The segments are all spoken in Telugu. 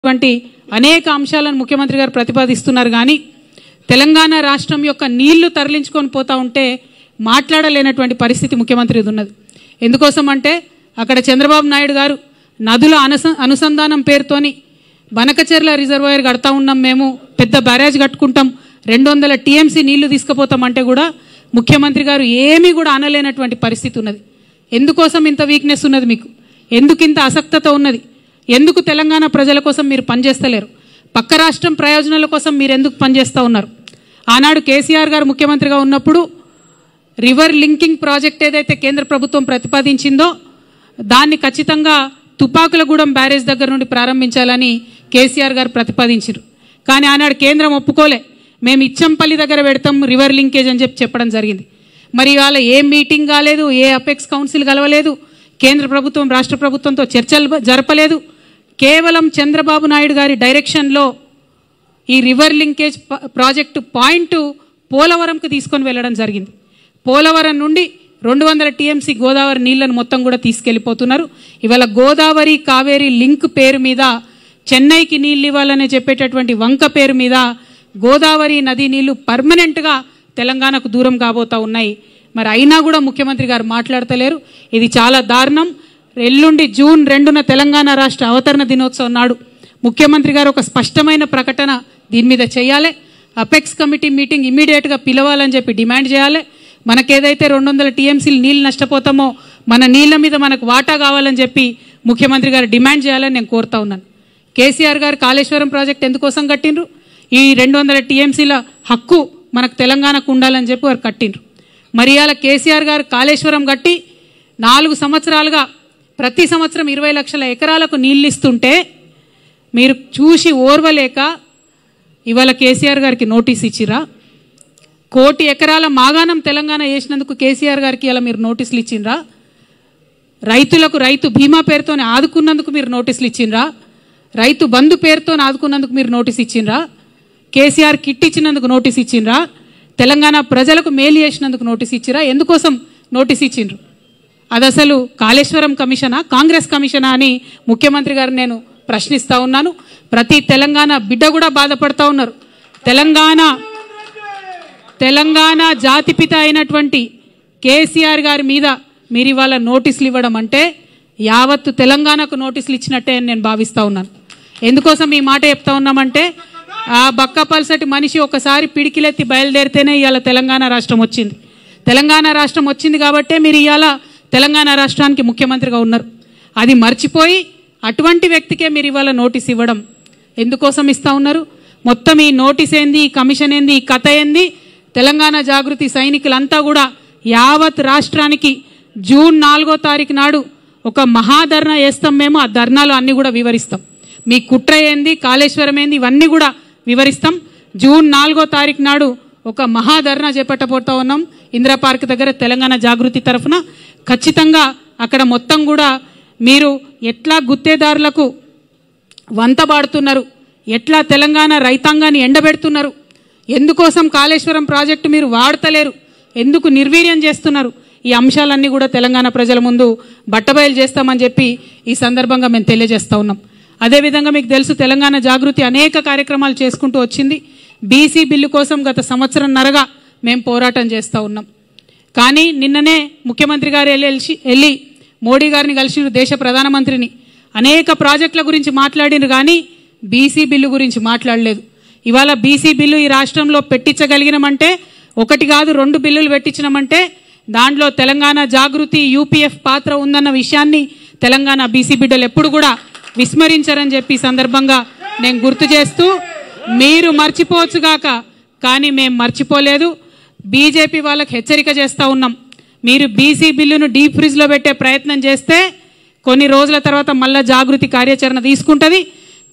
వంటి అనేక అంశాలను ముఖ్యమంత్రి గారు ప్రతిపాదిస్తున్నారు గాని తెలంగాణ రాష్ట్రం యొక్క నీళ్లు తరలించుకొని పోతా ఉంటే మాట్లాడలేనటువంటి పరిస్థితి ముఖ్యమంత్రిది ఉన్నది. ఎందుకోసం అంటే అక్కడ చంద్రబాబు నాయుడు గారు నదుల అనుసంధానం పేరుతోని బనకచెర్ల రిజర్వాయర్ కడతా ఉన్నాం, మేము పెద్ద బ్యారేజ్ కట్టుకుంటాం, 200 టీఎంసీ నీళ్లు తీసుకుపోతామంటే కూడా ముఖ్యమంత్రి గారు ఏమీ కూడా అనలేనటువంటి పరిస్థితి ఉన్నది. ఎందుకోసం ఇంత వీక్నెస్ ఉన్నది మీకు? ఎందుకు ఇంత అసక్తత ఉన్నది? ఎందుకు తెలంగాణ ప్రజల కోసం మీరు పనిచేస్తలేరు? పక్క రాష్ట్రం ప్రయోజనాల కోసం మీరు ఎందుకు పనిచేస్తూ ఉన్నారు? ఆనాడు కేసీఆర్ గారు ముఖ్యమంత్రిగా ఉన్నప్పుడు రివర్ లింకింగ్ ప్రాజెక్ట్ ఏదైతే కేంద్ర ప్రభుత్వం ప్రతిపాదించిందో దాన్ని ఖచ్చితంగా తుపాకులగూడెం బ్యారేజ్ దగ్గర నుండి ప్రారంభించాలని కేసీఆర్ గారు ప్రతిపాదించారు. కానీ ఆనాడు కేంద్రం ఒప్పుకోలే, మేము ఇచ్చంపల్లి దగ్గర పెడతాం రివర్ లింకేజ్ అని చెప్పడం జరిగింది. మరి ఇవాళ ఏ మీటింగ్ కాలేదు, ఏ అపెక్స్ కౌన్సిల్ కలవలేదు, కేంద్ర ప్రభుత్వం రాష్ట్ర ప్రభుత్వంతో చర్చలు జరపలేదు. కేవలం చంద్రబాబు నాయుడు గారి డైరెక్షన్లో ఈ రివర్ లింకేజ్ ప్రాజెక్టు పాయింట్ పోలవరంకు తీసుకొని వెళ్ళడం జరిగింది. పోలవరం నుండి 200 టీఎంసీ గోదావరి నీళ్లను మొత్తం కూడా తీసుకెళ్లిపోతున్నారు. ఇవాళ గోదావరి కావేరీ లింక్ పేరు మీద చెన్నైకి నీళ్ళు ఇవ్వాలని చెప్పేటటువంటి వంక పేరు మీద గోదావరి నది నీళ్లు పర్మనెంట్గా తెలంగాణకు దూరం కాబోతా ఉన్నాయి. మరి అయినా కూడా ముఖ్యమంత్రి గారు మాట్లాడతలేరు. ఇది చాలా దారుణం. ఎల్లుండి జూన్ 2న తెలంగాణ రాష్ట్ర అవతరణ దినోత్సవం నాడు ముఖ్యమంత్రి గారు ఒక స్పష్టమైన ప్రకటన దీని మీద చేయాలి. అపెక్స్ కమిటీ మీటింగ్ ఇమీడియట్గా పిలవాలని చెప్పి డిమాండ్ చేయాలి. మనకేదైతే 200 టీఎంసీలు నీళ్ళు నష్టపోతామో మన నీళ్ళ మీద మనకు వాటా కావాలని చెప్పి ముఖ్యమంత్రి గారు డిమాండ్ చేయాలని నేను కోరుతా ఉన్నాను. కేసీఆర్ గారు కాళేశ్వరం ప్రాజెక్ట్ ఎందుకోసం కట్టిండ్రు? ఈ 200 టీఎంసీల హక్కు మనకు తెలంగాణకు ఉండాలని చెప్పి వారు కట్టిండ్రు. మరి ఇవాళ కేసీఆర్ గారు కాళేశ్వరం కట్టి 4 సంవత్సరాలుగా ప్రతి సంవత్సరం 20 లక్షల ఎకరాలకు నీళ్ళు ఇస్తుంటే మీరు చూసి ఓర్వలేక ఇవాళ కేసీఆర్ గారికి నోటీస్ ఇచ్చిరా? 1 కోటి ఎకరాల మాగాణం తెలంగాణ వేసినందుకు కేసీఆర్ గారికి ఇలా మీరు నోటీసులు ఇచ్చిండ్రా? రైతులకు రైతు బీమా పేరుతోనే ఆదుకున్నందుకు మీరు నోటీసులు ఇచ్చిండ్రా? రైతు బంధు పేరుతో ఆదుకున్నందుకు మీరు నోటీస్ ఇచ్చిండ్రా? కేసీఆర్ కిట్ ఇచ్చినందుకు నోటీస్ ఇచ్చిండ్రా? తెలంగాణ ప్రజలకు మేలు చేసినందుకు నోటీస్ ఇచ్చిరా? ఎందుకోసం నోటీస్ ఇచ్చిండ్రు? అది అసలు కాళేశ్వరం కమిషనా, కాంగ్రెస్ కమిషనా అని ముఖ్యమంత్రి గారు నేను ప్రశ్నిస్తూ ఉన్నాను. ప్రతి తెలంగాణ బిడ్డ కూడా బాధపడతా ఉన్నారు. తెలంగాణ జాతిపిత అయినటువంటి కేసీఆర్ గారి మీద మీరు ఇవాళ నోటీసులు ఇవ్వడం అంటే యావత్తు తెలంగాణకు నోటీసులు ఇచ్చినట్టే అని నేను భావిస్తూ ఉన్నాను. ఎందుకోసం ఈ మాట చెప్తా ఉన్నామంటే ఆ బక్కపల్సటి మనిషి ఒకసారి పిడికిలెత్తి బయలుదేరితేనే ఇవాళ తెలంగాణ రాష్ట్రం వచ్చింది. తెలంగాణ రాష్ట్రం వచ్చింది కాబట్టే మీరు ఇవాళ తెలంగాణ రాష్ట్రానికి ముఖ్యమంత్రిగా ఉన్నారు. అది మర్చిపోయి అటువంటి వ్యక్తికే మీరు ఇవాళ నోటీస్ ఇవ్వడం ఎందుకోసం ఇస్తూ ఉన్నారు? మొత్తం ఈ నోటీస్ ఏంది, ఈ కమిషన్ ఏంది, ఈ కథ ఏంది? తెలంగాణ జాగృతి సైనికులంతా కూడా యావత్ రాష్ట్రానికి జూన్ 4వ తారీఖు నాడు ఒక మహాధర్నా చేస్తాం. మేము ఆ ధర్నాలు అన్నీ కూడా వివరిస్తాం. మీ కుట్ర ఏంది, కాళేశ్వరం ఏంది, ఇవన్నీ కూడా వివరిస్తాం. జూన్ 4వ తారీఖు నాడు ఒక మహాధర్నా చేపట్టబోతా ఉన్నాం ఇందిరా పార్క్ దగ్గర తెలంగాణ జాగృతి తరఫున. ఖచ్చితంగా అక్కడ మొత్తం కూడా మీరు ఎట్లా గుత్తేదారులకు వంతబాడుతున్నారు, ఎట్లా తెలంగాణ రైతాంగాన్ని ఎండబెడుతున్నారు, ఎందుకోసం కాళేశ్వరం ప్రాజెక్టు మీరు వాడతలేరు, ఎందుకు నిర్వీర్యం చేస్తున్నారు, ఈ అంశాలన్నీ కూడా తెలంగాణ ప్రజల ముందు బట్టబయలు చేస్తామని చెప్పి ఈ సందర్భంగా మేము తెలియజేస్తూ ఉన్నాం. అదేవిధంగా మీకు తెలుసు తెలంగాణ జాగృతి అనేక కార్యక్రమాలు చేసుకుంటూ వచ్చింది. బీసీ బిల్లు కోసం గత సంవత్సరంన్నరగా మేము పోరాటం చేస్తూ ఉన్నాం. కానీ నిన్ననే ముఖ్యమంత్రి గారు వెళ్ళి మోడీ గారిని కలిసినారు, దేశ ప్రధానమంత్రిని. అనేక ప్రాజెక్టుల గురించి మాట్లాడినారు కానీ బీసీ బిల్లు గురించి మాట్లాడలేదు. ఇవాళ బీసీ బిల్లు ఈ రాష్ట్రంలో పెట్టించగలిగినామంటే 1 కాదు 2 బిల్లులు పెట్టించినామంటే దాంట్లో తెలంగాణ జాగృతి యూపీఎఫ్ పాత్ర ఉందన్న విషయాన్ని తెలంగాణ బీసీ బిడ్డలు ఎప్పుడు కూడా విస్మరించారని చెప్పి సందర్భంగా నేను గుర్తు చేస్తూ, మీరు మర్చిపోవచ్చుగాక కానీ మేము మర్చిపోలేదు. బీజేపీ వాళ్ళకి హెచ్చరిక చేస్తూ ఉన్నాం, మీరు బీసీ బిల్లును డీప్ ఫ్రిడ్జ్లో పెట్టే ప్రయత్నం చేస్తే కొన్ని రోజుల తర్వాత మళ్ళా జాగృతి కార్యాచరణ తీసుకుంటుంది.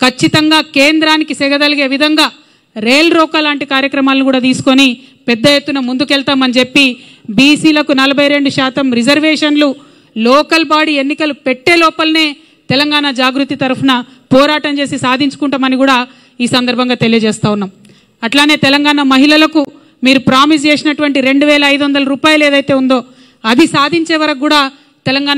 ఖచ్చితంగా కేంద్రానికి సెగదలిగే విధంగా రైల్ రోకా లాంటి కార్యక్రమాలను కూడా తీసుకొని పెద్ద ఎత్తున ముందుకెళ్తామని చెప్పి బీసీలకు 42% రిజర్వేషన్లు లోకల్ బాడీ ఎన్నికలు పెట్టే లోపలనే తెలంగాణ జాగృతి తరఫున పోరాటం చేసి సాధించుకుంటామని కూడా ఈ సందర్భంగా తెలియజేస్తూ ఉన్నాం. అట్లానే తెలంగాణ మహిళలకు మీరు ప్రామిస్ చేసినటువంటి 2500 రూపాయలు ఏదైతే ఉందో అది సాధించే వరకు కూడా తెలంగాణ